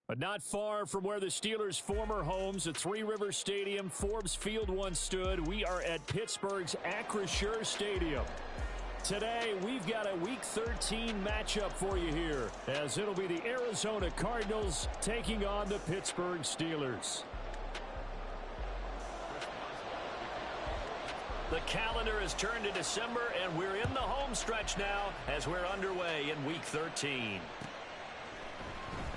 But not far from where the Steelers' former homes at Three Rivers Stadium, Forbes Field once stood, we are at Pittsburgh's Acrisure Stadium. Today, we've got a Week 13 matchup for you here, as it'll be the Arizona Cardinals taking on the Pittsburgh Steelers. The calendar has turned to December, and we're in the home stretch now as we're underway in Week 13.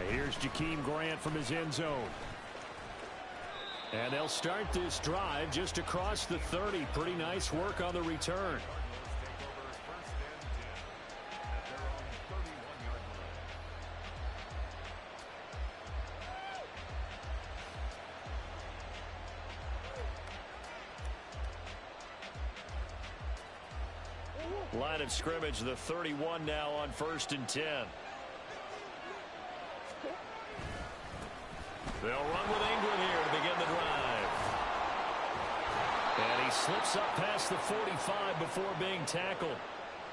Here's Jakeem Grant from his end zone. And they'll start this drive just across the 30. Pretty nice work on the return. Line of scrimmage, the 31 now on 1st and 10. They'll run with Ingram here to begin the drive. And he slips up past the 45 before being tackled.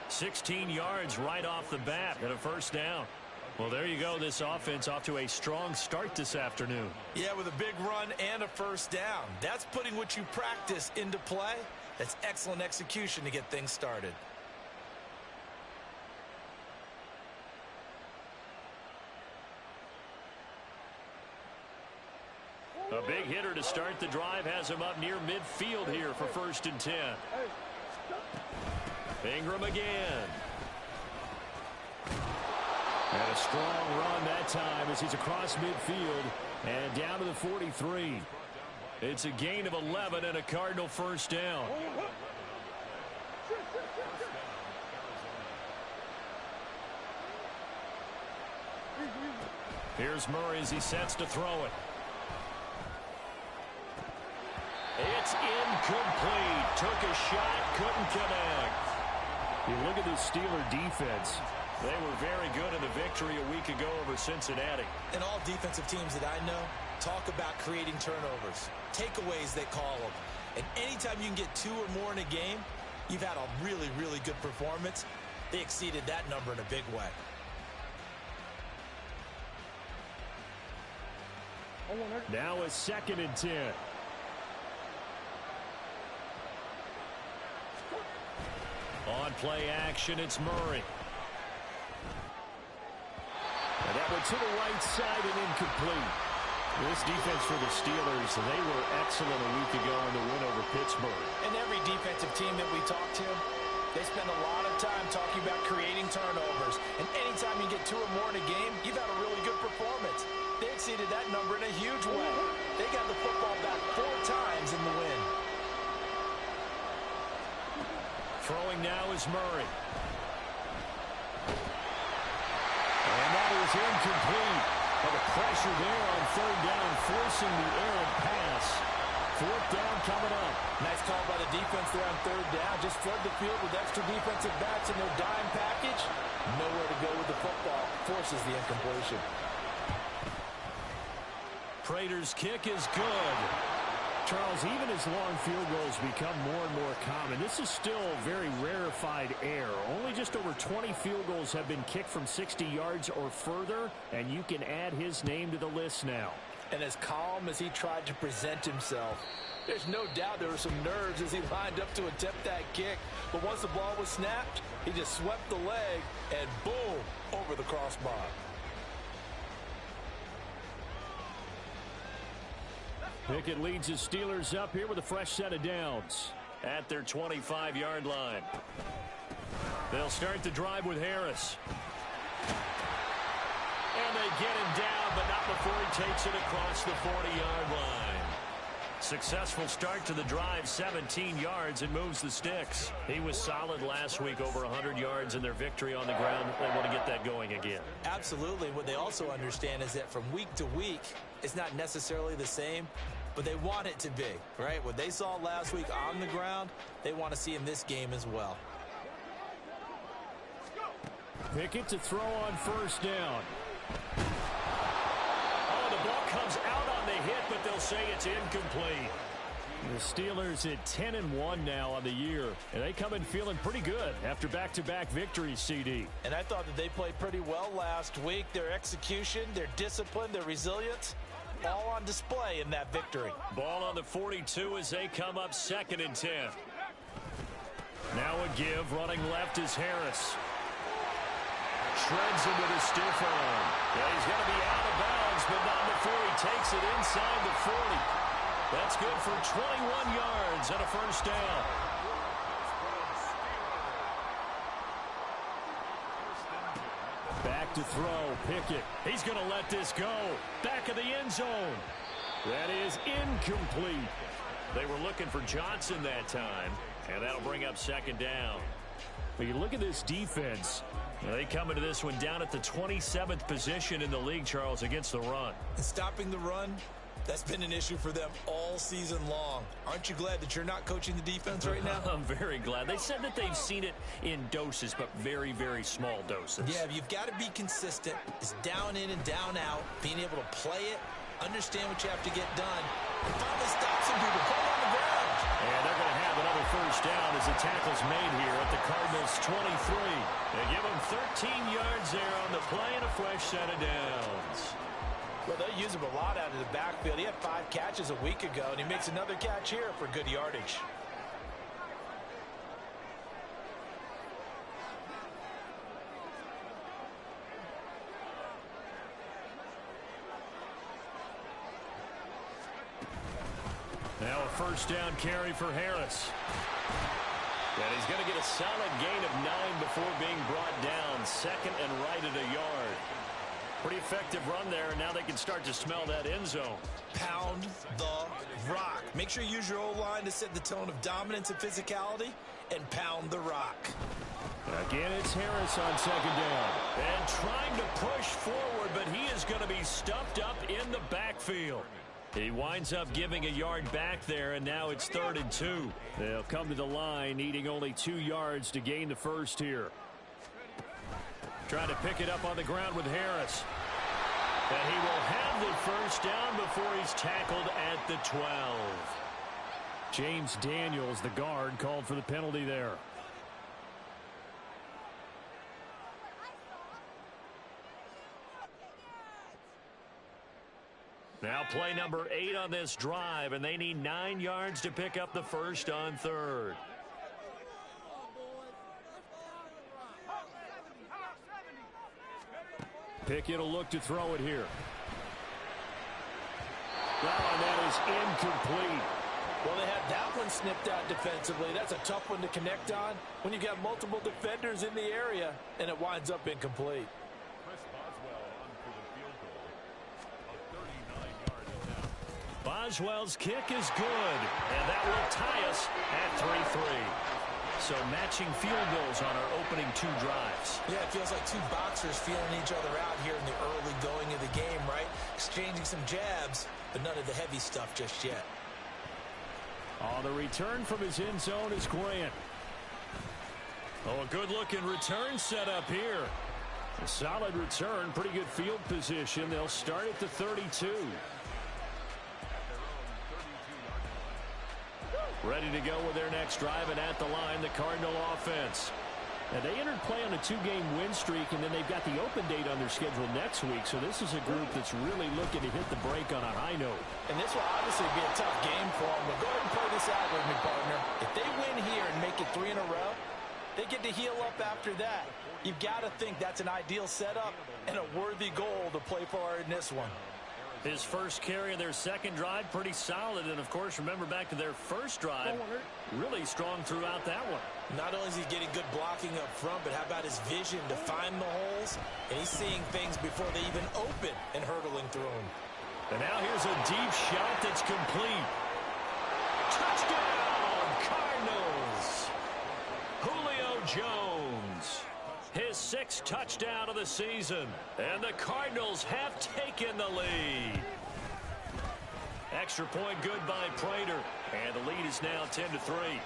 16 yards right off the bat and a first down. Well, there you go. This offense off to a strong start this afternoon. Yeah, with a big run and a first down. That's putting what you practice into play. That's excellent execution to get things started. A big hitter to start the drive has him up near midfield here for 1st and 10. Ingram again. And a strong run that time as he's across midfield and down to the 43. It's a gain of 11 and a Cardinal first down. Here's Murray as he sets to throw it. It's incomplete. Took a shot, couldn't connect. You look at the Steeler defense. They were very good in the victory a week ago over Cincinnati. And all defensive teams that I know talk about creating turnovers. Takeaways, they call them. And anytime you can get 2 or more in a game, you've had a really, really good performance. They exceeded that number in a big way. Now a 2nd and 10. On play action, it's Murray. And that went to the right side and incomplete. This defense for the Steelers, they were excellent a week ago in the win over Pittsburgh. And every defensive team that we talk to, they spend a lot of time talking about creating turnovers. And anytime you get 2 or more in a game, you've had a really good performance. They exceeded that number in a huge way. They got the football back 4 times in the win. Throwing now is Murray. And that is incomplete. But the pressure there on 3rd down, forcing the errant pass. 4th down coming up. Nice call by the defense there on 3rd down. Just flood the field with extra defensive backs in their dime package. Nowhere to go with the football. Forces the incompletion. Prater's kick is good. Charles, even as long field goals become more and more common, this is still very rarefied air. Only just over 20 field goals have been kicked from 60 yards or further, and you can add his name to the list now. And as calm as he tried to present himself, there's no doubt there were some nerves as he lined up to attempt that kick. But once the ball was snapped, he just swept the leg and boom, over the crossbar. Pickett leads his Steelers up here with a fresh set of downs at their 25-yard line. They'll start the drive with Harris. And they get him down, but not before he takes it across the 40-yard line. Successful start to the drive, 17 yards, and moves the sticks. He was solid last week, over 100 yards in their victory on the ground. They want to get that going again. Absolutely. What they also understand is that from week to week, it's not necessarily the same, but they want it to be, right? What they saw last week on the ground, they want to see in this game as well. Pickett to throw on 1st down. Oh, the ball comes out on the hit, but they'll say it's incomplete. The Steelers at 10-1 now on the year, and they come in feeling pretty good after back-to-back victories, CD. And I thought that they played pretty well last week. Their execution, their discipline, their resilience, all on display in that victory. Ball on the 42 as they come up 2nd and 10. Now a give, running left is Harris. Shreds him with a stiff arm. Yeah, he's going to be out of bounds, but not before he takes it inside the 40. That's good for 21 yards and a first down. Back to throw, Pickett. He's going to let this go. Back of the end zone. That is incomplete. They were looking for Johnson that time, and that'll bring up 2nd down. But you look at this defense. They come into this one down at the 27th position in the league, Charles, against the run. And stopping the run, that's been an issue for them all season long. Aren't you glad that you're not coaching the defense right now? I'm very glad. They said that they've seen it in doses, but very, very small doses. Yeah, you've got to be consistent. It's down in and down out, being able to play it, understand what you have to get done, and finally stop some people, put them on the ground. And they're going to have another first down as the tackle's made here at the Cardinals' 23. They give them 13 yards there on the play and a fresh set of downs. Well, they use him a lot out of the backfield. He had 5 catches a week ago, and he makes another catch here for good yardage. Now a first down carry for Harris. And he's going to get a solid gain of 9 before being brought down. 2nd and right at a yard. Pretty effective run there, and now they can start to smell that end zone. Pound the rock. Make sure you use your O-line to set the tone of dominance and physicality, and pound the rock. Again, it's Harris on 2nd down. And trying to push forward, but he is going to be stuffed up in the backfield. He winds up giving a yard back there, and now it's 3rd and 2. They'll come to the line, needing only 2 yards to gain the first here. Trying to pick it up on the ground with Harris. And he will have the first down before he's tackled at the 12. James Daniels, the guard, called for the penalty there. Now play number 8 on this drive, and they need 9 yards to pick up the first on 3rd. Pickett will look to throw it here. Oh, and that is incomplete. Well, they had that one snipped out defensively. That's a tough one to connect on when you got multiple defenders in the area, and it winds up incomplete. Boswell's kick is good, and that will tie us at 3-3. So matching field goals on our opening 2 drives. Yeah, it feels like 2 boxers feeling each other out here in the early going of the game, right? Exchanging some jabs, but none of the heavy stuff just yet. On the return from his end zone is Grant. Oh, a good-looking return set up here. A solid return, pretty good field position. They'll start at the 32. Ready to go with their next drive, and at the line, the Cardinal offense. And they entered play on a 2-game win streak, and then they've got the open date on their schedule next week. So this is a group that's really looking to hit the break on a high note. And this will obviously be a tough game for them. But go ahead and play this out with me, partner. If they win here and make it 3 in a row, they get to heal up after that. You've got to think that's an ideal setup and a worthy goal to play for in this one. His first carry of their second drive, pretty solid. And, of course, remember back to their first drive, really strong throughout that one. Not only is he getting good blocking up front, but how about his vision to find the holes? And he's seeing things before they even open and hurtling through them. And now here's a deep shot that's complete. Touchdown, Cardinals! Julio Jones. His 6th touchdown of the season. And the Cardinals have taken the lead. Extra point good by Prater. And the lead is now 10-3.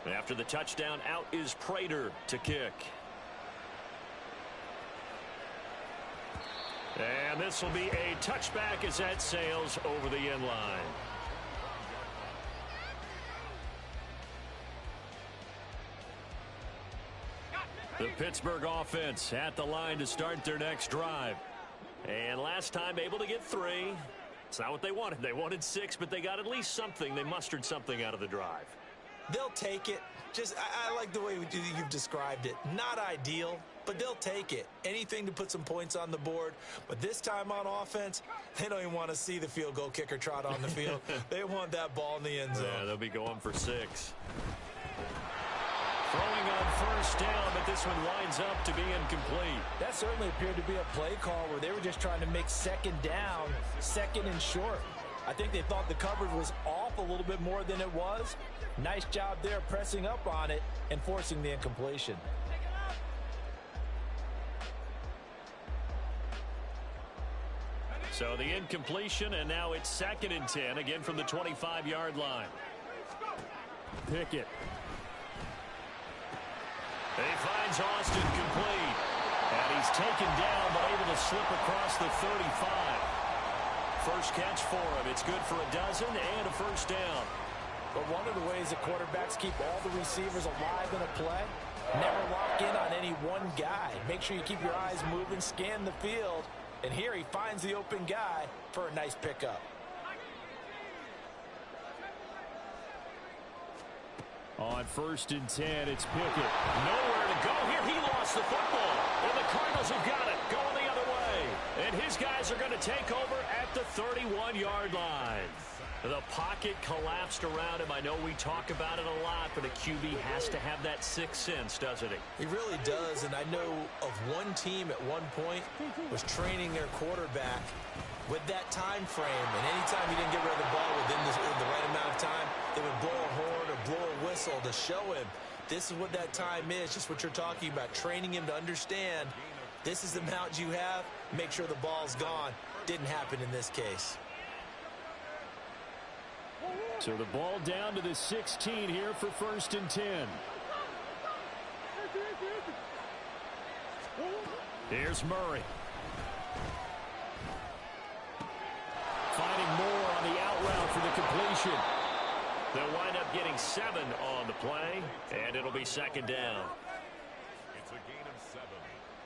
After the touchdown, out is Prater to kick. And this will be a touchback as that sails over the end line. The Pittsburgh offense at the line to start their next drive. And last time able to get 3. It's not what they wanted. They wanted 6, but they got at least something. They mustered something out of the drive. They'll take it. I like the way you've described it. Not ideal, but they'll take it. Anything to put some points on the board. But this time on offense, they don't even want to see the field goal kicker trot on the field. They want that ball in the end zone. Yeah, they'll be going for 6. Throwing on first down, but this one winds up to be incomplete. That certainly appeared to be a play call where they were just trying to make second down, second and short. I think they thought the coverage was off a little bit more than it was. Nice job there pressing up on it and forcing the incompletion. So the incompletion, and now it's 2nd and 10, again from the 25-yard line. Pickett. He finds Austin complete. And he's taken down, but able to slip across the 35. First catch for him. It's good for a dozen and a first down. But one of the ways that quarterbacks keep all the receivers alive in a play, never lock in on any one guy. Make sure you keep your eyes moving, scan the field. And here he finds the open guy for a nice pickup. On 1st and 10, it's Pickett. Nowhere to go here. He lost the football. And the Cardinals have got it. Going the other way. And his guys are going to take over at the 31-yard line. The pocket collapsed around him. I know we talk about it a lot, but a QB has to have that sixth sense, doesn't he? He really does. And I know of one team at one point was training their quarterback with that time frame. And anytime he didn't get rid of the ball within the right amount of time, they would blow a horn or blow a whistle to show him this is what that time is, just what you're talking about, training him to understand this is the amount you have, make sure the ball's gone. Didn't happen in this case. So the ball down to the 16 here for 1st and 10. Here's Murray. Finding Moore on the out route for the completion. They'll wind up getting 7 on the play, and it'll be 2nd down. It's a gain of 7.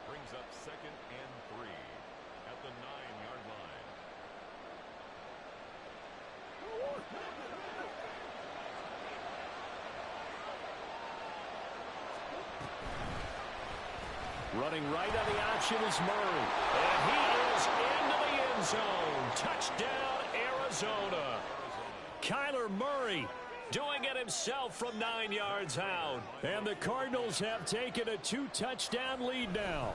Brings up 2nd and 3 at the 9-yard line. Running right on the option is Murray. And he is into the end zone. Touchdown, Arizona. Kyler Murray doing it himself from 9 yards out. And the Cardinals have taken a 2-touchdown lead now.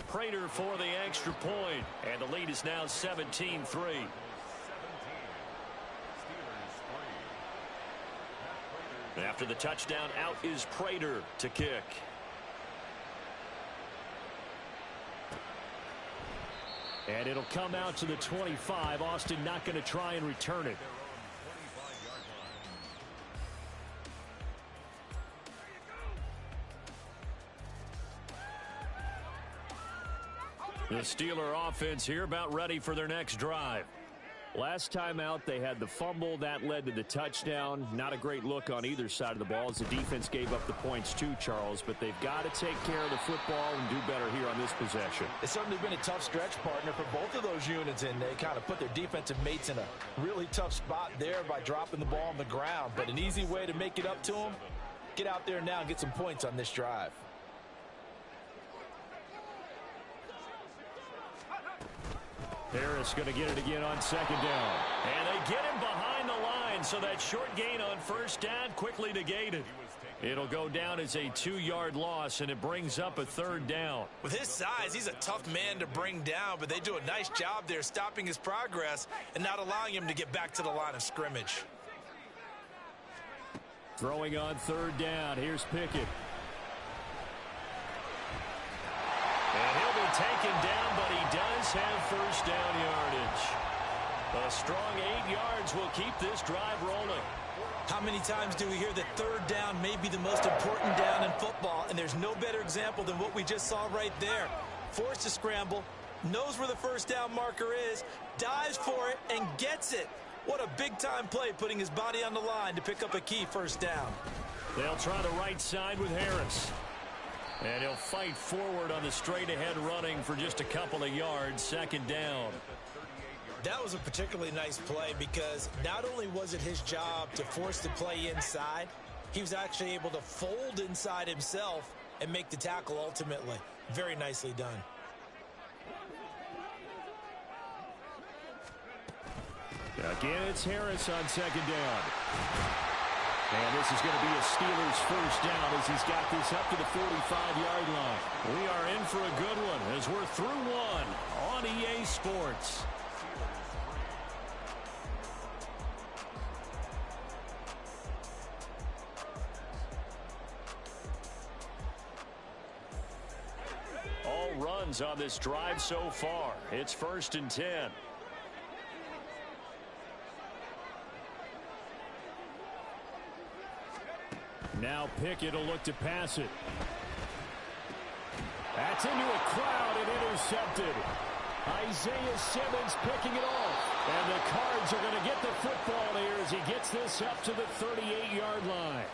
Prater for the extra point. And the lead is now 17-3. After the touchdown, out is Prater to kick. And it'll come out to the 25. Austin not going to try and return it. The Steeler offense here about ready for their next drive. Last time out, they had the fumble. That led to the touchdown. Not a great look on either side of the ball as the defense gave up the points too, Charles. But they've got to take care of the football and do better here on this possession. It's certainly been a tough stretch, partner, for both of those units, and they kind of put their defensive mates in a really tough spot there by dropping the ball on the ground. But an easy way to make it up to them, get out there now and get some points on this drive. Harris going to get it again on 2nd down. And they get him behind the line, so that short gain on 1st down quickly negated. It'll go down as a 2-yard loss, and it brings up a 3rd down. With his size, he's a tough man to bring down, but they do a nice job there stopping his progress and not allowing him to get back to the line of scrimmage. Throwing on 3rd down. Here's Pickett. And he'll be taken down, but he does have 1st down yardage. A strong 8 yards will keep this drive rolling. How many times do we hear that third down may be the most important down in football, and there's no better example than what we just saw right there. Forced to scramble, knows where the first down marker is, dives for it, and gets it. What a big-time play, putting his body on the line to pick up a key first down. They'll try the right side with Harris. And he'll fight forward on the straight-ahead running for just a couple of yards, second down. That was a particularly nice play because not only was it his job to force the play inside, he was actually able to fold inside himself and make the tackle ultimately. Very nicely done. Again, it's Harris on second down. And this is going to be a Steelers first down as he's got this up to the 45-yard line. We are in for a good one as we're through one on EA Sports. All runs on this drive so far. It's 1st and 10. Now Pickett will look to pass it. That's into a crowd and intercepted. Isaiah Simmons picking it off. And the Cards are going to get the football here as he gets this up to the 38-yard line.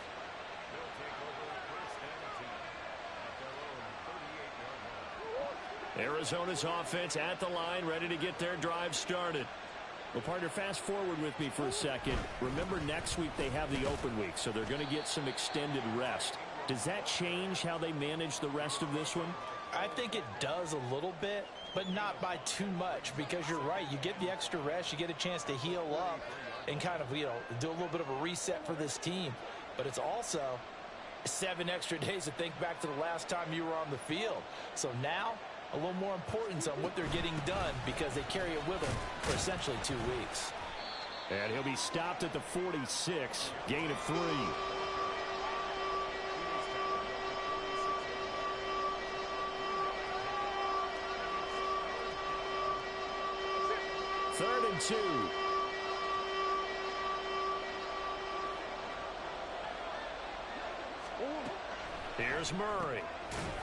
Arizona's offense at the line, ready to get their drive started. Well, partner, fast forward with me for a second. Remember, next week they have the open week, so they're going to get some extended rest. Does that change how they manage the rest of this one? I think it does a little bit, but not by too much, because you're right. You get the extra rest, you get a chance to heal up and kind of, do a little bit of a reset for this team. But it's also 7 extra days to think back to the last time you were on the field. So now, a little more importance on what they're getting done because they carry it with them for essentially 2 weeks. And he'll be stopped at the 46, gain of 3. Third and 2. Here's Murray.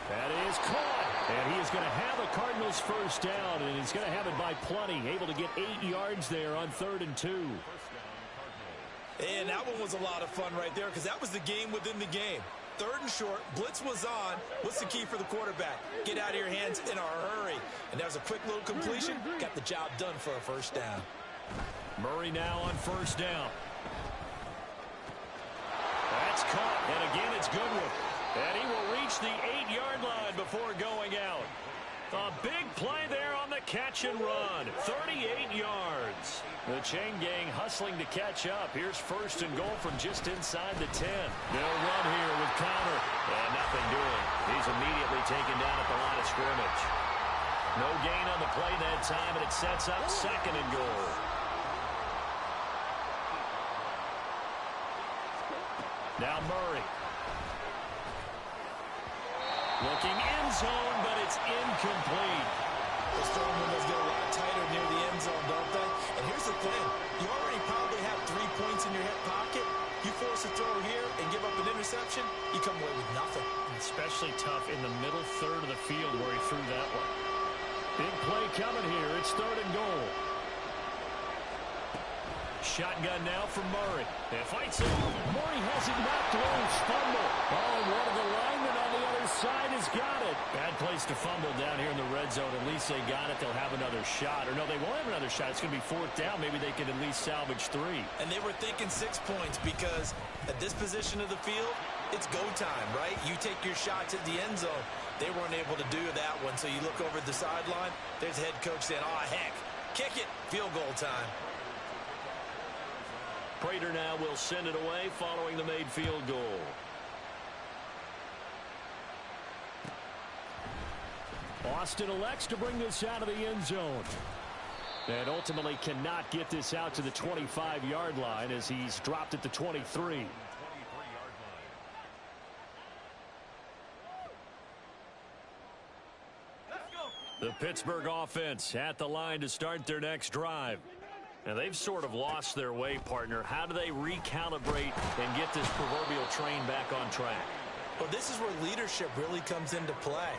That is caught. And he is going to have the Cardinals first down, and he's going to have it by plenty. Able to get 8 yards there on 3rd and 2. And that one was a lot of fun right there because that was the game within the game. 3rd and short, blitz was on. What's the key for the quarterback? Get out of your hands in a hurry. And that was a quick little completion. Got the job done for a first down. Murray now on first down. That's caught, and again it's Goodwin. And he will reach the 8-yard line before going out. A big play there on the catch and run. 38 yards. The chain gang hustling to catch up. Here's 1st and goal from just inside the 10. They'll run here with Connor. And nothing doing. He's immediately taken down at the line of scrimmage. No gain on the play that time, and it sets up 2nd and goal. Now Murray. Looking end zone, but it's incomplete. Those throwing windows get a lot tighter near the end zone, don't they? And here's the thing. You already probably have 3 points in your hip pocket. You force a throw here and give up an interception, you come away with nothing. Especially tough in the middle third of the field where he threw that one. Big play coming here. It's 3rd and goal. Shotgun now for Murray. They fights it. Murray has it knocked loose. Fumble. Oh, one of the linemen on the other side has got it. Bad place to fumble down here in the red zone. At least they got it. They'll have another shot. Or no, they won't have another shot. It's going to be 4th down. Maybe they can at least salvage 3. And they were thinking 6 points because at this position of the field, it's go time, right? You take your shots at the end zone. They weren't able to do that one. So you look over at the sideline. There's the head coach saying, oh, heck, kick it. Field goal time. Prater now will send it away following the made field goal. Austin elects to bring this out of the end zone. And ultimately cannot get this out to the 25-yard line as he's dropped at the 23. The Pittsburgh offense at the line to start their next drive. And they've sort of lost their way, partner. How do they recalibrate and get this proverbial train back on track? Well, this is where leadership really comes into play.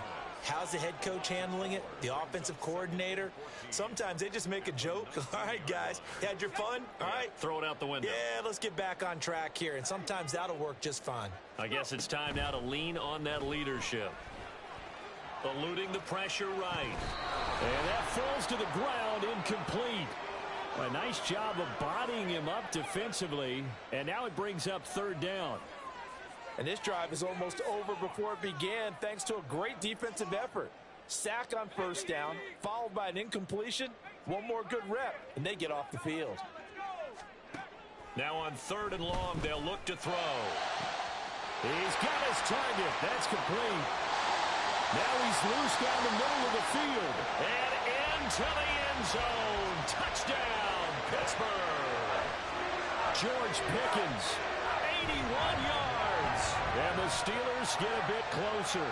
How's the head coach handling it? The offensive coordinator? Sometimes they just make a joke. All right, guys, you had your fun? All right. Throw it out the window. Yeah, let's get back on track here. And sometimes that'll work just fine. I guess it's time now to lean on that leadership. Eluding the pressure right. And that falls to the ground, incomplete. A nice job of bodying him up defensively. And now it brings up third down. And this drive is almost over before it began thanks to a great defensive effort. Sack on first down, followed by an incompletion. One more good rep, and they get off the field. Now on third and long, they'll look to throw. He's got his target. That's complete. Now he's loose down the middle of the field. And into the end zone. Touchdown, Pittsburgh. George Pickens, 81 yards. And the Steelers get a bit closer.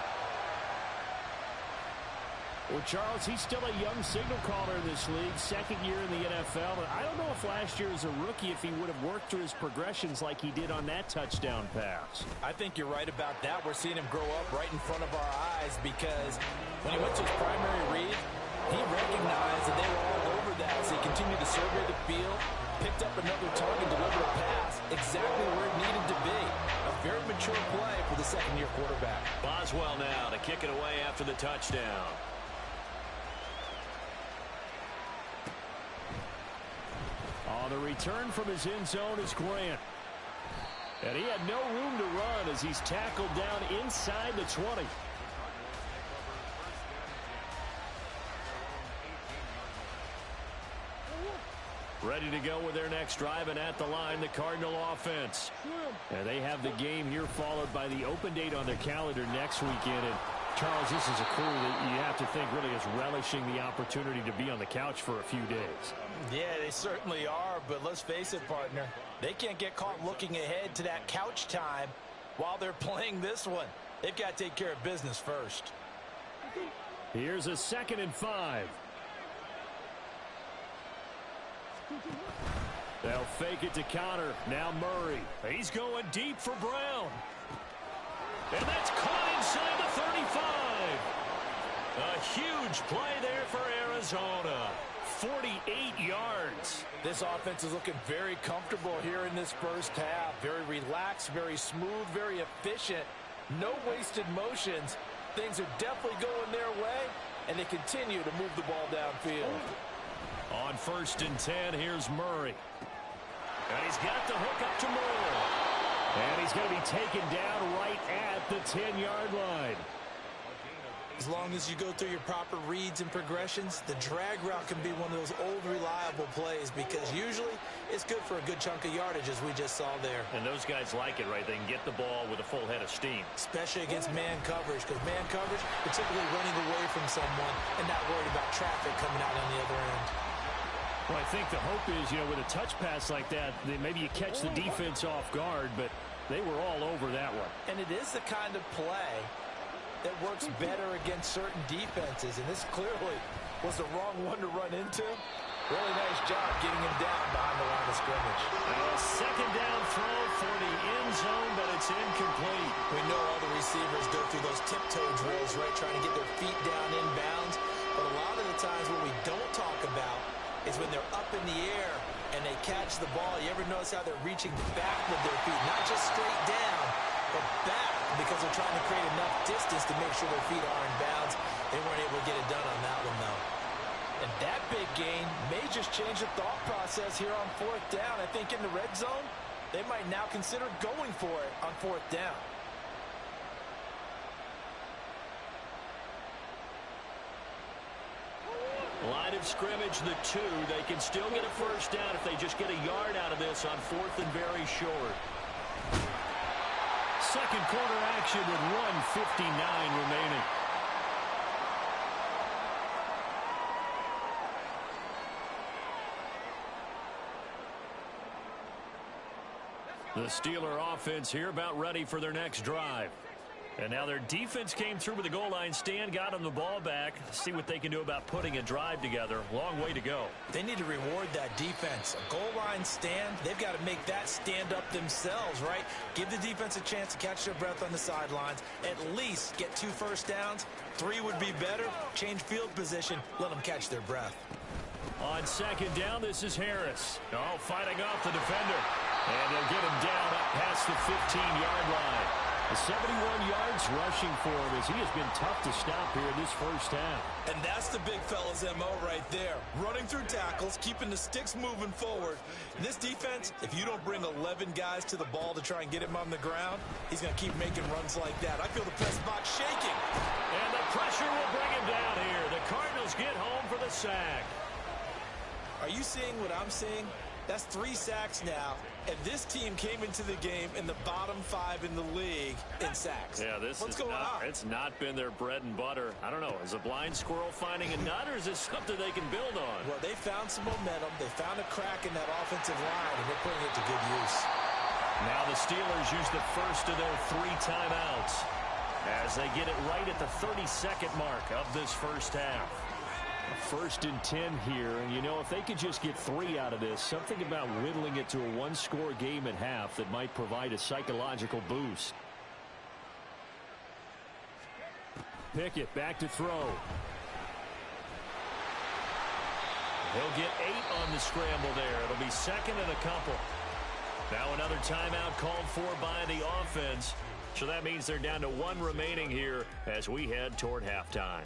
Well, Charles, he's still a young signal caller in this league, second year in the NFL. And I don't know if last year as a rookie, if he would have worked through his progressions like he did on that touchdown pass. I think you're right about that. We're seeing him grow up right in front of our eyes because when he went to his primary read, he recognized that they were all over that. So he continued to survey the field, picked up another target, delivered a pass exactly where it needed to be. A very mature play for the second-year quarterback. Boswell now to kick it away after the touchdown. On the return from his end zone is Grant. And he had no room to run as he's tackled down inside the 20. Ready to go with their next drive, and at the line, the Cardinal offense. And they have the game here followed by the open date on their calendar next weekend. And Charles, this is a crew that you have to think really is relishing the opportunity to be on the couch for a few days. Yeah, they certainly are, but let's face it, partner. They can't get caught looking ahead to that couch time while they're playing this one. They've got to take care of business first. Here's a 2nd and 5. They'll fake it to Connor. Now Murray. He's going deep for Brown. And that's caught inside the 35. A huge play there for Arizona. 48 yards. This offense is looking very comfortable here in this first half. Very relaxed, very smooth, very efficient. No wasted motions. Things are definitely going their way, and they continue to move the ball downfield. On 1st and 10, here's Murray. And he's got the hook up to Moore. And he's going to be taken down right at the 10-yard line. As long as you go through your proper reads and progressions, the drag route can be one of those old reliable plays because usually it's good for a good chunk of yardage as we just saw there. And those guys like it, right? They can get the ball with a full head of steam. Especially against man coverage because man coverage, you're typically running away from someone and not worried about traffic coming out on the other end. Well, I think the hope is, with a touch pass like that, maybe you catch the defense off guard, but they were all over that one. And it is the kind of play that works better against certain defenses, and this clearly was the wrong one to run into. Really nice job getting him down behind the line of scrimmage. A 2nd down throw for the end zone, but it's incomplete. We know all the receivers go through those tiptoe drills, right, trying to get their feet down inbounds, but a lot of the times what we don't talk about is when they're up in the air and they catch the ball. You ever notice how they're reaching back with their feet, not just straight down, but back, because they're trying to create enough distance to make sure their feet are in bounds. They weren't able to get it done on that one, though. And that big gain may just change the thought process here on 4th down. I think in the red zone, they might now consider going for it on 4th down. Line of scrimmage, the 2. They can still get a 1st down if they just get a yard out of this on 4th and very short. 2nd quarter action with 1:59 remaining. The Steeler offense here about ready for their next drive. And now their defense came through with the goal line stand, got them the ball back. See what they can do about putting a drive together. Long way to go. They need to reward that defense. A goal line stand, they've got to make that stand up themselves, right? Give the defense a chance to catch their breath on the sidelines. At least get 2 first downs. 3 would be better. Change field position. Let them catch their breath. On second down, this is Harris. Oh, fighting off the defender. And they'll get him down up past the 15-yard line. 71 yards rushing for him as he has been tough to stop here in this first half. And that's the big fella's MO right there. Running through tackles, keeping the sticks moving forward. In this defense, if you don't bring 11 guys to the ball to try and get him on the ground, he's going to keep making runs like that. I feel the press box shaking. And the pressure will bring him down here. The Cardinals get home for the sack. Are you seeing what I'm seeing? That's 3 sacks now, and this team came into the game in the bottom 5 in the league in sacks. Yeah, What's going on? It's not been their bread and butter. I don't know. Is a blind squirrel finding a nut, or is this something they can build on? Well, they found some momentum. They found a crack in that offensive line, and they're putting it to good use. Now the Steelers use the first of their 3 timeouts as they get it right at the 32nd mark of this first half. 1st and 10 here, and you know, if they could just get 3 out of this, something about whittling it to a 1-score game at half that might provide a psychological boost. Pickett back to throw. He'll get 8 on the scramble there. It'll be 2nd and a couple. Now another timeout called for by the offense, so that means they're down to 1 remaining here as we head toward halftime.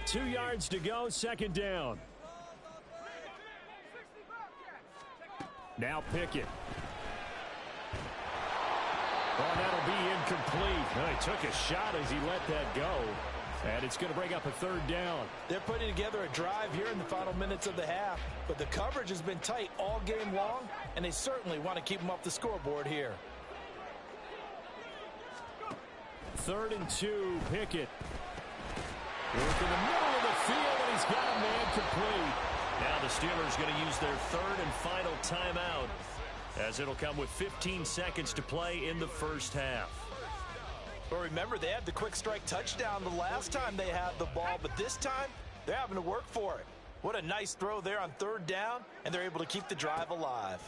Two yards to go, 2nd down. Now Pickett. Oh, that'll be incomplete. He took a shot as he let that go. And it's going to bring up a 3rd down. They're putting together a drive here in the final minutes of the half. But the coverage has been tight all game long, and they certainly want to keep them off the scoreboard here. 3rd and 2, Pickett. Work in the middle of the field, and he's got a man complete. Now the Steelers going to use their 3rd and final timeout, as it'll come with 15 seconds to play in the first half. But remember, they had the quick strike touchdown the last time they had the ball, but this time they're having to work for it. What a nice throw there on 3rd down, and they're able to keep the drive alive.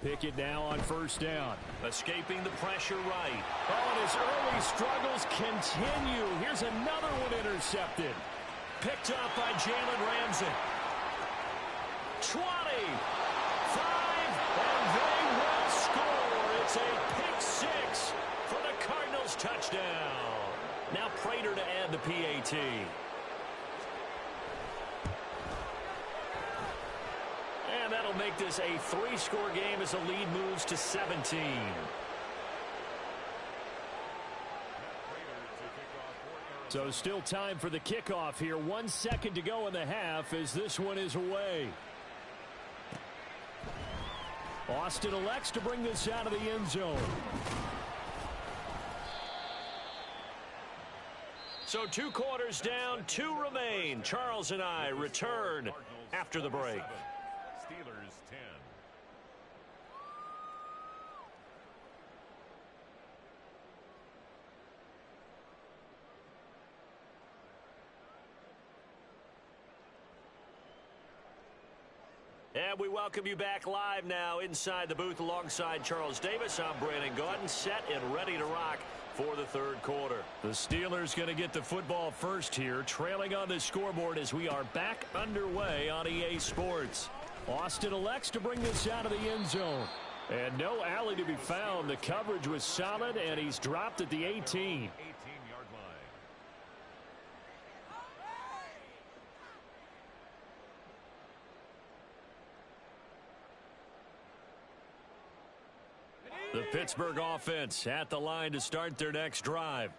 Pickett now on 1st down. Escaping the pressure right. Oh, and his early struggles continue. Here's another one intercepted. Picked up by Jalen Ramsey. 20. 5. And they will score. It's a pick 6 for the Cardinals touchdown. Now Prater to add the PAT. And that'll make this a 3-score game as the lead moves to 17. So still time for the kickoff here. 1 second to go in the half as this one is away. Austin elects to bring this out of the end zone. So 2 quarters down, 2 remain. Charles and I return after the break. Steelers 10. And we welcome you back live now inside the booth alongside Charles Davis. I'm Brandon Gaudin, set and ready to rock for the 3rd quarter. The Steelers going to get the football first here, trailing on the scoreboard as we are back underway on EA Sports. Austin elects to bring this out of the end zone. And no alley to be found. The coverage was solid, and he's dropped at the 18. 18-yard line. The Pittsburgh offense at the line to start their next drive.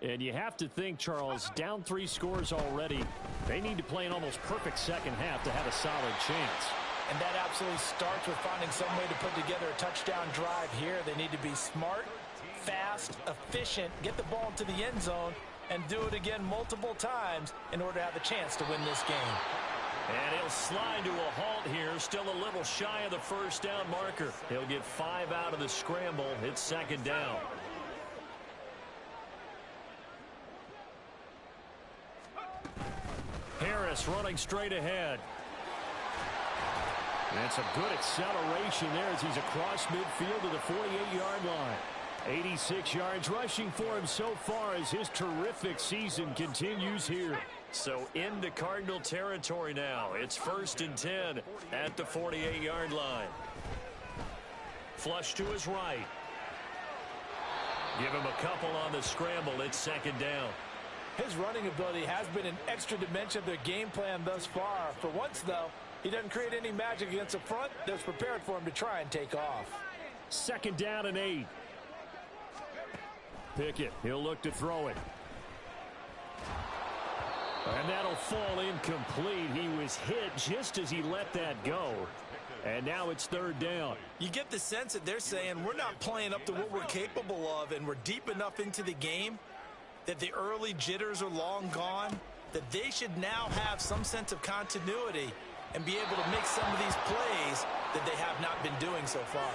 And you have to think, Charles, down 3 scores already. They need to play an almost perfect second half to have a solid chance. And that absolutely starts with finding some way to put together a touchdown drive here. They need to be smart, fast, efficient, get the ball into the end zone, and do it again multiple times in order to have a chance to win this game. And he'll slide to a halt here, still a little shy of the first down marker. He'll get 5 out of the scramble. It's second down. Harris running straight ahead. That's a good acceleration there as he's across midfield to the 48-yard line. 86 yards rushing for him so far as his terrific season continues here. So into Cardinal territory now. It's 1st and 10 at the 48-yard line. Flush to his right. Give him a couple on the scramble. It's second down. His running ability has been an extra dimension of their game plan thus far. For once, though, he doesn't create any magic against the front that's prepared for him to try and take off. Second down and 8. Pickett, he'll look to throw it. And that'll fall incomplete. He was hit just as he let that go. And now it's 3rd down. You get the sense that they're saying we're not playing up to what we're capable of, and we're deep enough into the game that the early jitters are long gone, that they should now have some sense of continuity and be able to make some of these plays that they have not been doing so far.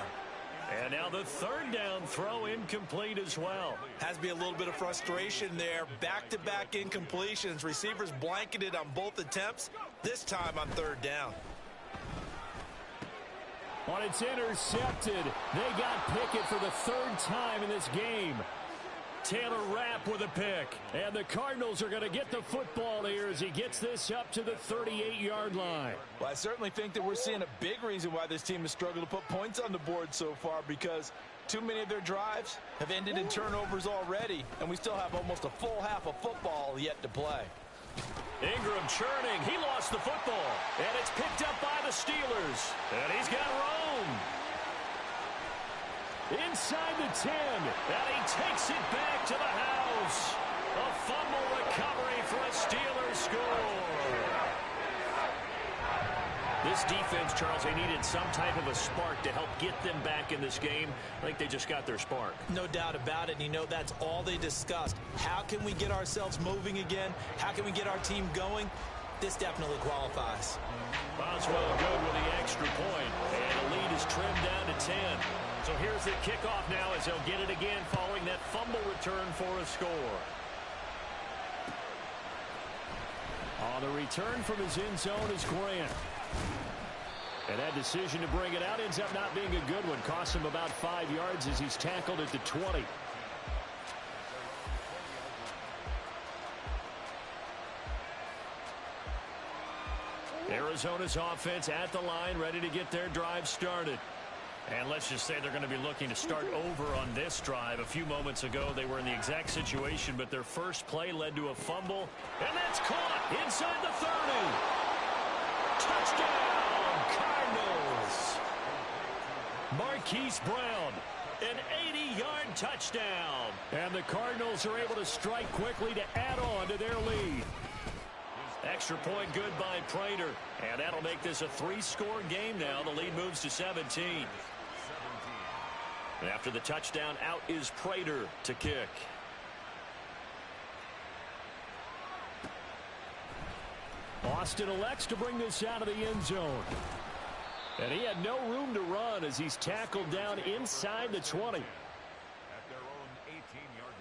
And now the 3rd down throw incomplete as well. Has to be a little bit of frustration there. Back-to-back incompletions. Receivers blanketed on both attempts, this time on 3rd down. When it's intercepted, they got Pickett for the 3rd time in this game. Taylor Rapp with a pick. And the Cardinals are going to get the football here as he gets this up to the 38-yard line. Well, I certainly think that we're seeing a big reason why this team has struggled to put points on the board so far, because too many of their drives have ended in turnovers already, and we still have almost a full half of football yet to play. Ingram churning. He lost the football. And it's picked up by the Steelers. And he's got Rome. Inside the 10, and he takes it back to the house. A fumble recovery for a Steelers score. This defense, Charles, they needed some type of a spark to help get them back in this game. I think they just got their spark. No doubt about it, and you know that's all they discussed. How can we get ourselves moving again? How can we get our team going? This definitely qualifies. Boswell good with the extra point, and the lead is trimmed down to 10. So here's the kickoff now as they'll get it again following that fumble return for a score. On the return from his end zone is Grant. And that decision to bring it out ends up not being a good one. Costs him about 5 yards as he's tackled at the 20. Arizona's offense at the line, ready to get their drive started. And let's just say they're going to be looking to start over on this drive. A few moments ago, they were in the exact situation, but their first play led to a fumble. And that's caught inside the 30. Touchdown, Cardinals. Marquise Brown, an 80-yard touchdown. And the Cardinals are able to strike quickly to add on to their lead. Extra point good by Prater. And that'll make this a 3-score game now. The lead moves to 17. And after the touchdown, out is Prater to kick. Austin elects to bring this out of the end zone. And he had no room to run as he's tackled down inside the 20. At their own 18-yard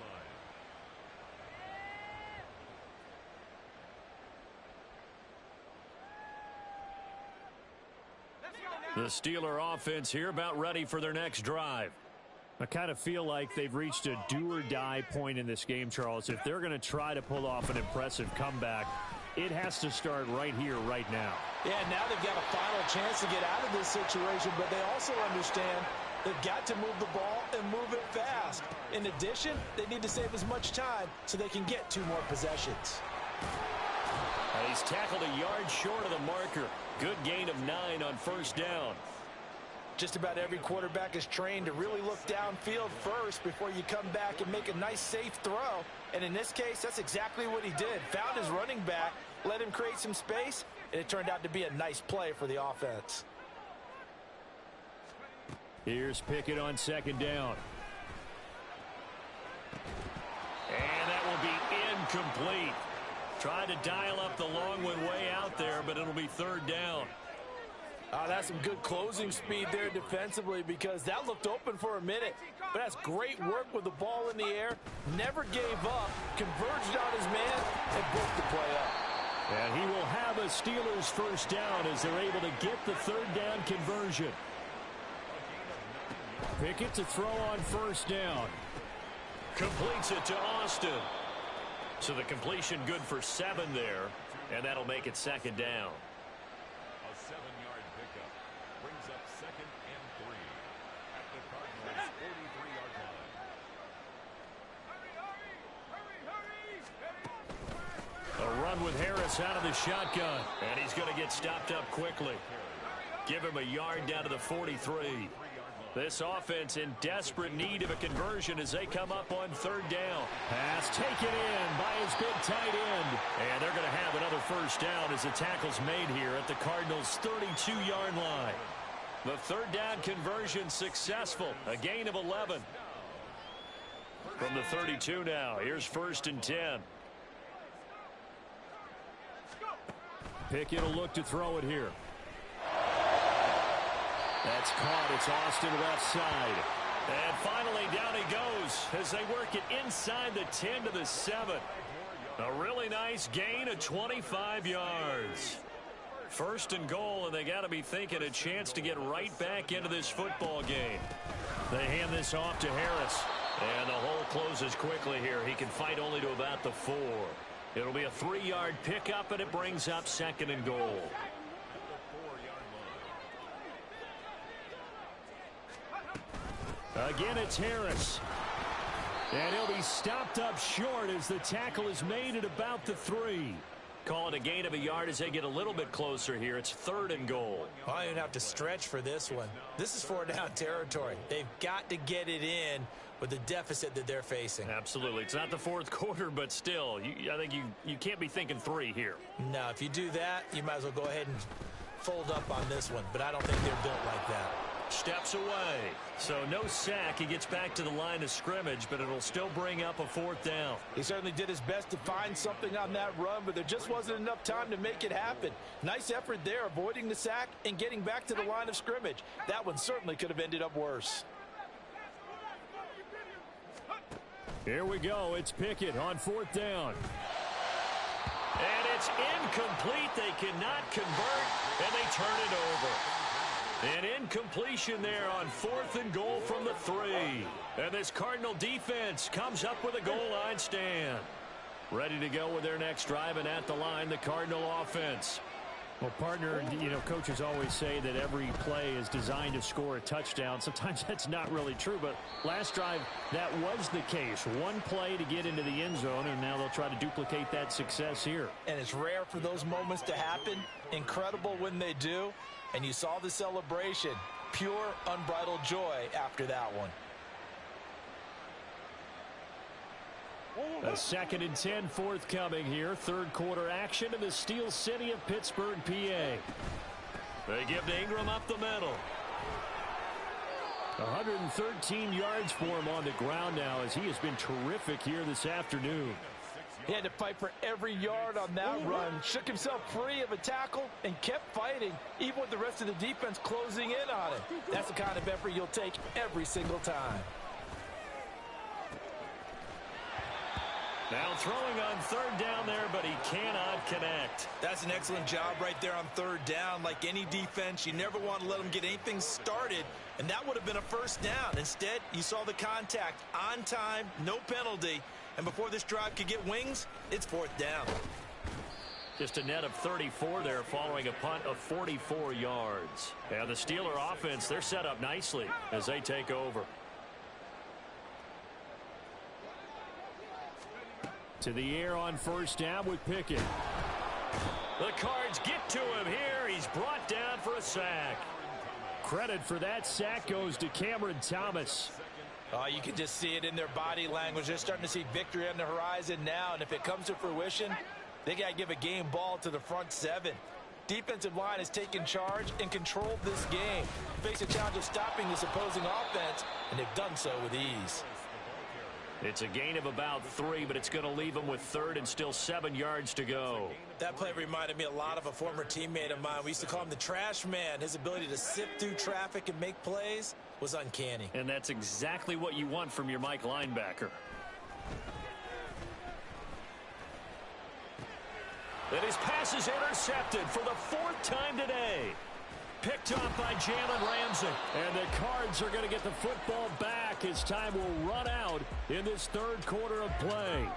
line. The Steeler offense here about ready for their next drive. I kind of feel like they've reached a do-or-die point in this game, Charles. If they're going to try to pull off an impressive comeback, it has to start right here, right now. Yeah, now they've got a final chance to get out of this situation, but they also understand they've got to move the ball and move it fast. In addition, they need to save as much time so they can get 2 more possessions. And he's tackled a yard short of the marker. Good gain of 9 on first down. Just about every quarterback is trained to really look downfield first before you come back and make a nice, safe throw. And in this case, that's exactly what he did. Found his running back, let him create some space, and it turned out to be a nice play for the offense. Here's Pickett on second down. And that will be incomplete. Tried to dial up the long one way out there, but and it'll be third down. That's some good closing speed there defensively because that looked open for a minute. But that's great work with the ball in the air. Never gave up, converged on his man, and broke the play up. And he will have a Steelers first down as they're able to get the third down conversion. Pickett to throw on first down. Completes it to Austin. So the completion good for 7 there, and that'll make it second down. A 7-yard pickup brings up second and 3 at the Cardinals' 43-yard line. A run with Harris out of the shotgun, and he's going to get stopped up quickly. Give him a yard down to the 43. This offense in desperate need of a conversion as they come up on third down. Pass taken in by his big tight end. And they're going to have another first down as the tackle's made here at the Cardinals' 32-yard line. The third down conversion successful. A gain of 11. From the 32 now, here's first and 10. Pickett will look to throw it here. That's caught. It's Austin left side. And finally down he goes as they work it inside the 10 to the 7. A really nice gain of 25 yards. First and goal, and they got to be thinking a chance to get right back into this football game. They hand this off to Harris. And the hole closes quickly here. He can fight only to about the 4. It'll be a 3-yard pickup, and it brings up second and goal. Again, it's Harris. And he'll be stopped up short as the tackle is made at about the 3. Call it a gain of a yard as they get a little bit closer here. It's third and goal. I don't even have to stretch for this one. This is 4-down territory. They've got to get it in with the deficit that they're facing. Absolutely. It's not the fourth quarter, but still, I think you can't be thinking 3 here. No, if you do that, you might as well go ahead and fold up on this one. But I don't think they're built like that. Steps away. So no sack. He gets back to the line of scrimmage, but it'll still bring up a 4th down. He certainly did his best to find something on that run, but there just wasn't enough time to make it happen. Nice effort there, avoiding the sack and getting back to the line of scrimmage. That one certainly could have ended up worse. Here we go. It's Pickett on 4th down. And it's incomplete. They cannot convert, and they turn it over. An incompletion there on 4th and goal from the 3. And this Cardinal defense comes up with a goal line stand. Ready to go with their next drive, and at the line, the Cardinal offense. Well, partner, coaches always say that every play is designed to score a touchdown. Sometimes that's not really true, but last drive, that was the case. One play to get into the end zone, and now they'll try to duplicate that success here. And it's rare for those moments to happen. Incredible when they do. And you saw the celebration. Pure, unbridled joy after that one. A 2nd and 10 forthcoming here. Third quarter action in the Steel City of Pittsburgh, PA. They give to Ingram up the middle. 113 yards for him on the ground now as he has been terrific here this afternoon. He had to fight for every yard on that run. Shook himself free of a tackle and kept fighting, even with the rest of the defense closing in on him. That's the kind of effort you'll take every single time. Now throwing on 3rd down there, but he cannot connect. That's an excellent job right there on 3rd down. Like any defense, you never want to let them get anything started, and that would have been a first down. Instead, you saw the contact on time, no penalty. And before this drive could get wings, it's 4th down. Just a net of 34 there following a punt of 44 yards. And the Steeler offense, they're set up nicely as they take over. To the air on first down with Pickett. The Cards get to him here. He's brought down for a sack. Credit for that sack goes to Cameron Thomas. You can just see it in their body language. They're starting to see victory on the horizon now, and if it comes to fruition, they got to give a game ball to the front 7. Defensive line has taken charge and controlled this game. Face a challenge of stopping this opposing offense, and they've done so with ease. It's a gain of about 3, but it's going to leave them with third and still 7 yards to go. That play reminded me a lot of a former teammate of mine. We used to call him the trash man. His ability to sift through traffic and make plays was uncanny. And that's exactly what you want from your Mike linebacker. And his pass is intercepted for the 4th time today. Picked off by Jalen Ramsey. And the Cards are going to get the football back as time will run out in this 3rd quarter of play.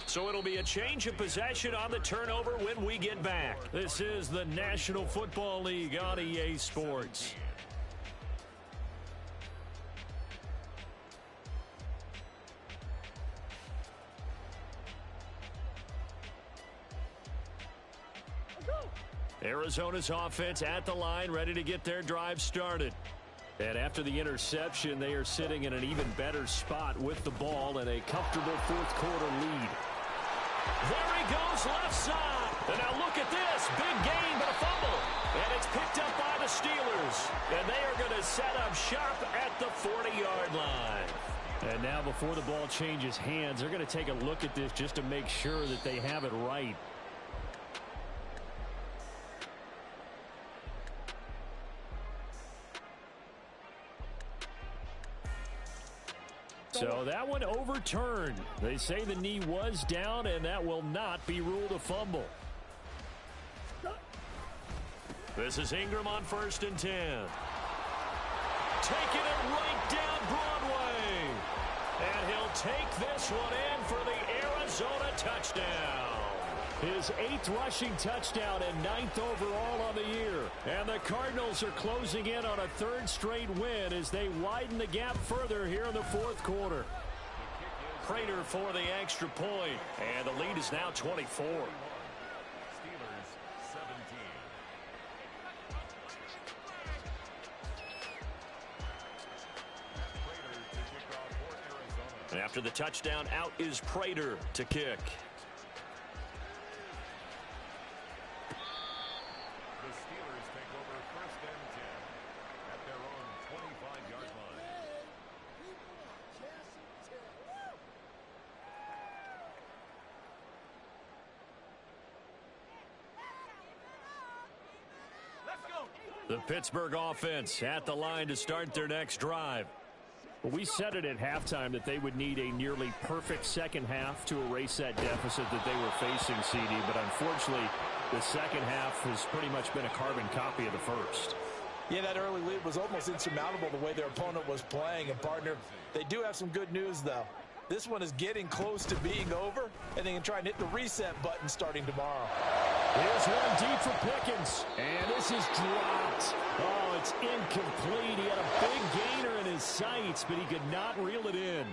So it'll be a change of possession on the turnover when we get back. This is the National Football League on EA Sports. Arizona's offense at the line, ready to get their drive started. And after the interception, they are sitting in an even better spot with the ball and a comfortable 4th quarter lead. There he goes, left side. And now look at this. Big gain, but a fumble. And it's picked up by the Steelers. And they are going to set up shop at the 40-yard line. And now before the ball changes hands, they're going to take a look at this just to make sure that they have it right. So that one overturned. They say the knee was down, and that will not be ruled a fumble. This is Ingram on 1st and 10. Taking it right down Broadway. And he'll take this one in for the Arizona touchdown. His 8th rushing touchdown and 9th overall on the year. And the Cardinals are closing in on a 3rd straight win as they widen the gap further here in the 4th quarter. Prater for the extra point, and the lead is now 24. Steelers 17. Prater to kick off for Arizona. And after the touchdown, out is Prater to kick. The Steelers take over 1st and 10 at their own 25-yard line. The Pittsburgh offense at the line to start their next drive. We said it at halftime that they would need a nearly perfect second half to erase that deficit that they were facing, CD, but unfortunately the second half has pretty much been a carbon copy of the first. Yeah, that early lead was almost insurmountable the way their opponent was playing. And, partner, they do have some good news, though. This one is getting close to being over, and they can try and hit the reset button starting tomorrow. Here's one deep for Pickens, and this is dropped. Oh, it's incomplete. He had a big gainer in his sights, but he could not reel it in.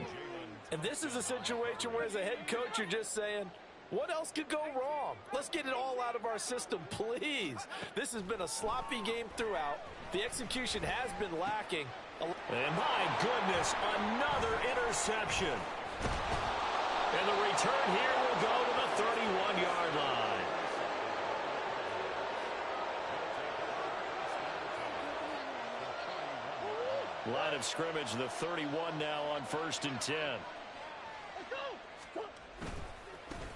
And this is a situation where, as a head coach, you're just saying, what else could go wrong? Let's get it all out of our system, please. This has been a sloppy game throughout. The execution has been lacking. And my goodness, another interception. And the return here will go to the 31-yard line. Line of scrimmage, the 31 now on 1st and 10.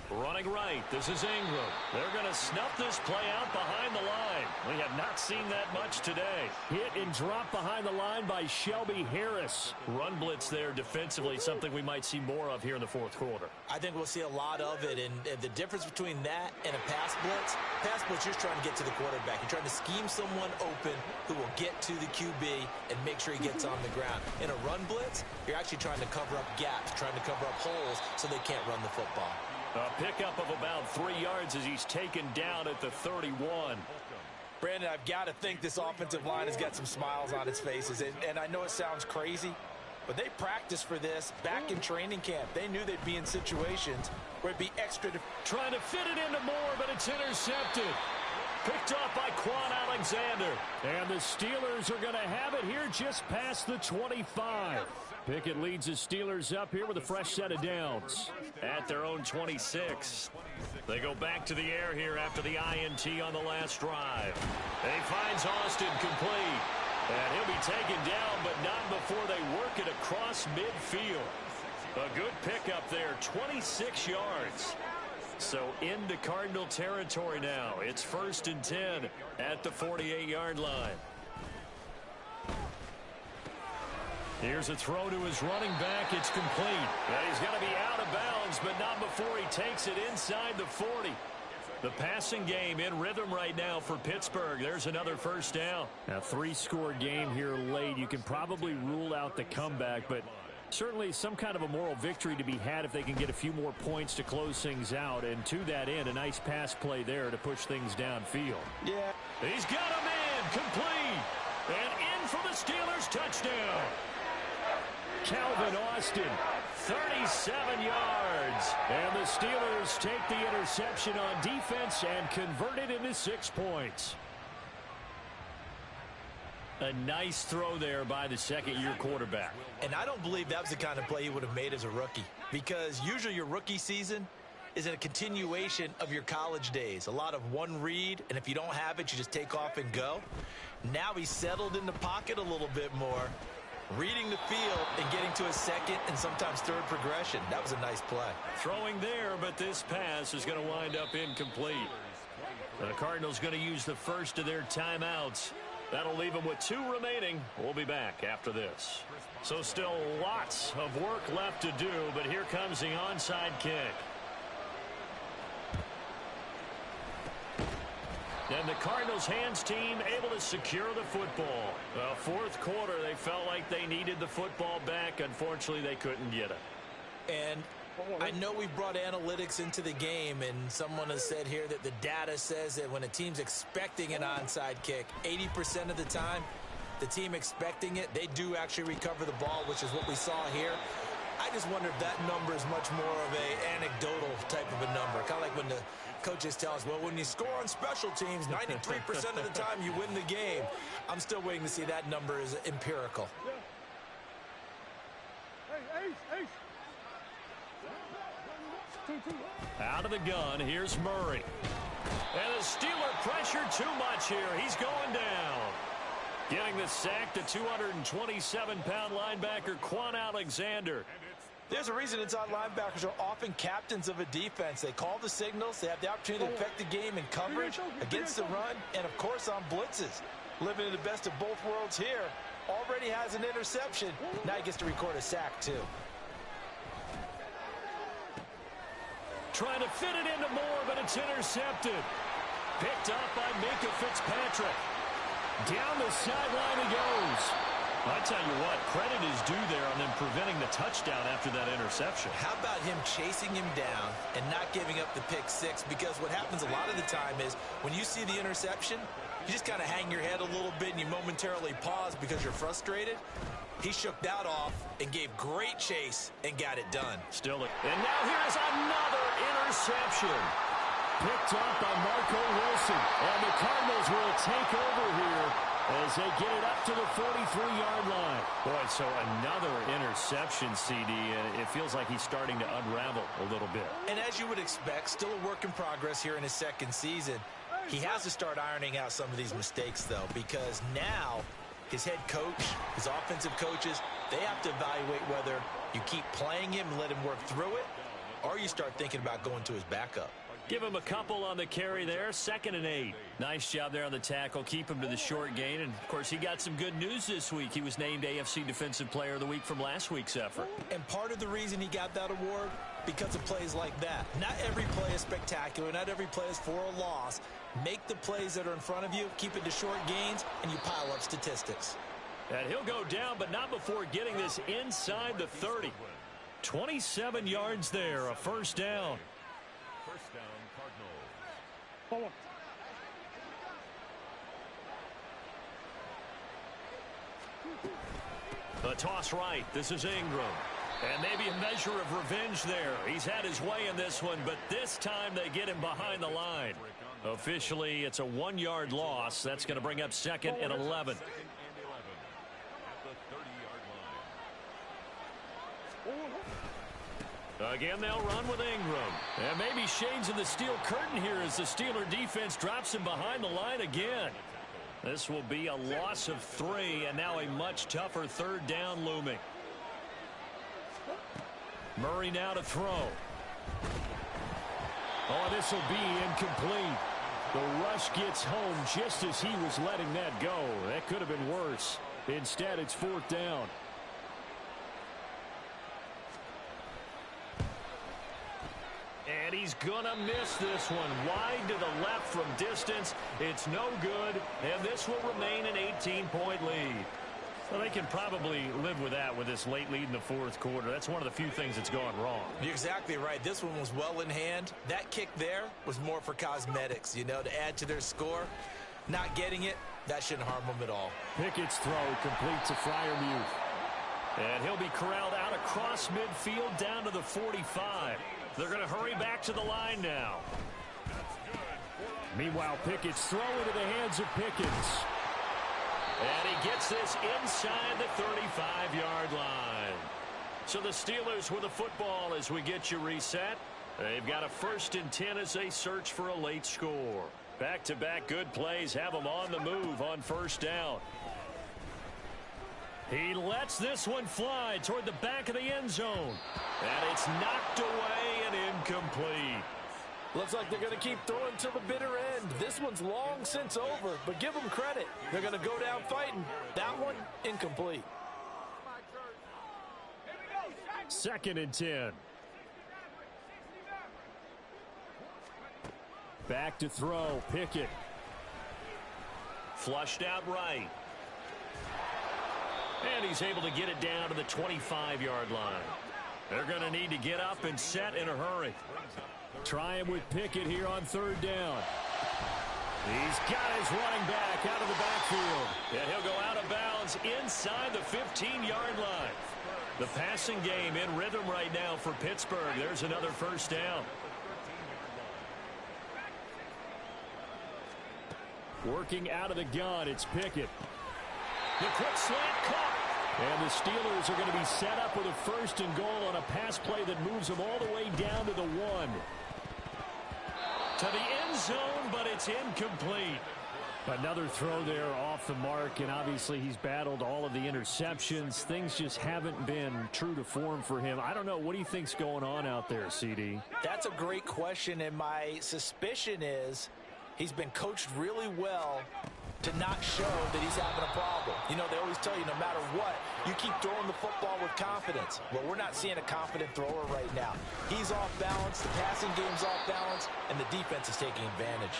Running right, this is Ingram. They're going to snuff this play out behind the line. We have not seen that much today. Hit and drop behind the line by Shelby Harris. Run blitz there defensively, something we might see more of here in the 4th quarter. I think we'll see a lot of it, and the difference between that and a pass blitz, you're trying to get to the quarterback. You're trying to scheme someone open who will get to the QB and make sure he gets on the ground. In a run blitz, you're actually trying to cover up gaps, trying to cover up holes so they can't run the football. A pickup of about 3 yards as he's taken down at the 31. Brandon, I've got to think this offensive line has got some smiles on its faces. And I know it sounds crazy, but they practiced for this back in training camp. They knew they'd be in situations where it'd be extra. Trying to fit it into Moore, but it's intercepted. Picked off by Quan Alexander. And the Steelers are going to have it here just past the 25. Pickett leads the Steelers up here with a fresh set of downs. At their own 26. They go back to the air here after the INT on the last drive. He finds Austin complete. And he'll be taken down, but not before they work it across midfield. A good pickup there, 26 yards. So into Cardinal territory now. It's 1st and 10 at the 48-yard line. Here's a throw to his running back. It's complete. And he's going to be out of bounds, but not before he takes it inside the 40. The passing game in rhythm right now for Pittsburgh. There's another first down. A 3-score game here late. You can probably rule out the comeback, but certainly some kind of a moral victory to be had if they can get a few more points to close things out. And to that end, a nice pass play there to push things downfield. Yeah. He's got a man complete. And in for the Steelers touchdown. Calvin Austin, 37 yards. And the Steelers take the interception on defense and convert it into 6 points. A nice throw there by the second-year quarterback. And I don't believe that was the kind of play he would have made as a rookie, because usually your rookie season is a continuation of your college days. A lot of one read, and if you don't have it, you just take off and go. Now he's settled in the pocket a little bit more, reading the field and getting to a second and sometimes third progression. That was a nice play. Throwing there, but this pass is going to wind up incomplete. The Cardinals going to use the first of their timeouts. That'll leave them with 2 remaining. We'll be back after this. So still lots of work left to do, but here comes the onside kick. And the Cardinals hands team able to secure the football. Well, 4th quarter, they felt like they needed the football back. Unfortunately, they couldn't get it. And I know we brought analytics into the game, and someone has said here that the data says that when a team's expecting an onside kick, 80% of the time, the team expecting it, they do actually recover the ball, which is what we saw here. I just wonder if that number is much more of a anecdotal type of a number. Kind of like when the coaches tell us, well, when you score on special teams, 93% of the time you win the game. I'm still waiting to see that number is empirical. Out of the gun, here's Murray. And the Steeler pressure too much here. He's going down. Getting the sack, the 227-pound linebacker, Quan Alexander. There's a reason inside linebackers are often captains of a defense. They call the signals. They have the opportunity to affect the game in coverage, against the run, and, of course, on blitzes. Living in the best of both worlds here. Already has an interception. Now he gets to record a sack, too. Trying to fit it into Moore, but it's intercepted. Picked up by Minka Fitzpatrick. Down the sideline he goes. I tell you what, credit is due there on them preventing the touchdown after that interception. How about him chasing him down and not giving up the pick six? Because what happens a lot of the time is when you see the interception, you just kind of hang your head a little bit and you momentarily pause because you're frustrated. He shook that off and gave great chase and got it done. And now here's another interception. Picked up by Marco Wilson. And the Cardinals will take over here as they get it up to the 43-yard line. Boy, so another interception, CD, and it feels like he's starting to unravel a little bit. And as you would expect, still a work in progress here in his second season. He has to start ironing out some of these mistakes, though, because now his head coach, his offensive coaches, they have to evaluate whether you keep playing him and let him work through it, or you start thinking about going to his backup. Give him a couple on the carry there, 2nd and 8. Nice job there on the tackle. Keep him to the short gain. And, of course, he got some good news this week. He was named AFC Defensive Player of the Week from last week's effort. And part of the reason he got that award, because of plays like that. Not every play is spectacular. Not every play is for a loss. Make the plays that are in front of you, keep it to short gains, and you pile up statistics. And he'll go down, but not before getting this inside the 30. 27 yards there, a first down. First down, Cardinals. Forward. The toss right. This is Ingram. And maybe a measure of revenge there. He's had his way in this one, but this time they get him behind the line. Officially, it's a 1-yard loss. That's going to bring up 2nd and 11. 2nd and 11 at the 30-yard line. Again, they'll run with Ingram. And maybe shades of the steel curtain here as the Steeler defense drops him behind the line again. This will be a loss of 3, and now a much tougher third down looming. Murray now to throw. Oh, this will be incomplete. The rush gets home just as he was letting that go. That could have been worse. Instead, it's 4th down. And he's going to miss this one. Wide to the left from distance. It's no good, and this will remain an 18-point lead. Well, they can probably live with that with this late lead in the 4th quarter. That's one of the few things that's gone wrong. You're exactly right. This one was well in hand. That kick there was more for cosmetics, to add to their score. Not getting it, that shouldn't harm them at all. Pickett's throw completes a Freiermuth. And he'll be corralled out across midfield down to the 45. They're going to hurry back to the line now. Meanwhile, Pickett's throw into the hands of Pickens. And he gets this inside the 35-yard line. So the Steelers with the football as we get you reset. They've got a 1st and 10 as they search for a late score. Back-to-back good plays have them on the move on 1st down. He lets this one fly toward the back of the end zone. And it's knocked away and incomplete. Looks like they're going to keep throwing to the bitter end. This one's long since over, but give them credit. They're going to go down fighting. That one, incomplete. 2nd and 10. Back to throw, Pickett. Flushed out right. And he's able to get it down to the 25-yard line. They're going to need to get up and set in a hurry. Try him with Pickett here on 3rd down. He's got his running back out of the backfield. And he'll go out of bounds inside the 15-yard line. The passing game in rhythm right now for Pittsburgh. There's another 1st down. Working out of the gun, it's Pickett. The quick slant caught. And the Steelers are going to be set up with a 1st and goal on a pass play that moves them all the way down to the 1. To the end zone, but it's incomplete. Another throw there off the mark, and obviously he's battled all of the interceptions. Things just haven't been true to form for him. I don't know. What do you think's going on out there, CD? That's a great question, and my suspicion is he's been coached really well to not show that he's having a problem. They always tell you no matter what, you keep throwing the football with confidence. Well, we're not seeing a confident thrower right now. He's off balance, the passing game's off balance, and the defense is taking advantage.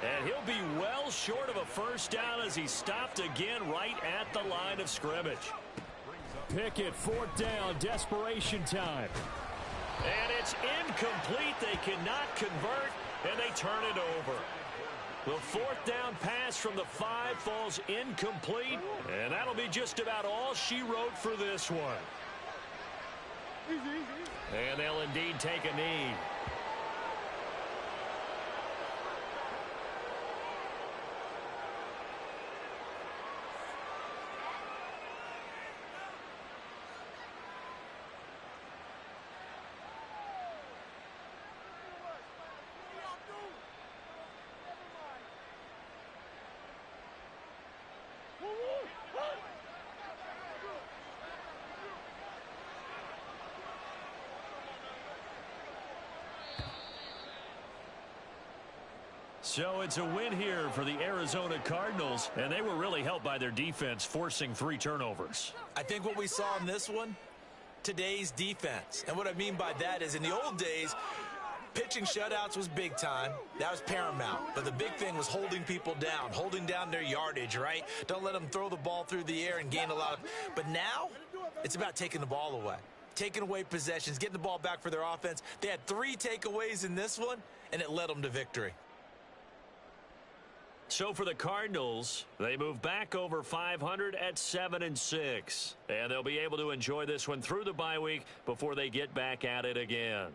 And he'll be well short of a 1st down as he's stopped again right at the line of scrimmage. Pickett, 4th down, desperation time. And it's incomplete. They cannot convert, and they turn it over. The 4th down pass from the 5 falls incomplete, and that'll be just about all she wrote for this one. And they'll indeed take a knee. So it's a win here for the Arizona Cardinals, and they were really helped by their defense forcing 3 turnovers. I think what we saw in this one, today's defense. And what I mean by that is in the old days, pitching shutouts was big time. That was paramount. But the big thing was holding people down, holding down their yardage, right? Don't let them throw the ball through the air and gain a lot of. But now it's about taking the ball away, taking away possessions, getting the ball back for their offense. They had 3 takeaways in this one, and it led them to victory. So for the Cardinals, they move back over 500 at 7-6. And they'll be able to enjoy this one through the bye week before they get back at it again.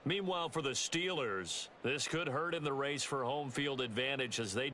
Meanwhile, for the Steelers, this could hurt in the race for home field advantage as they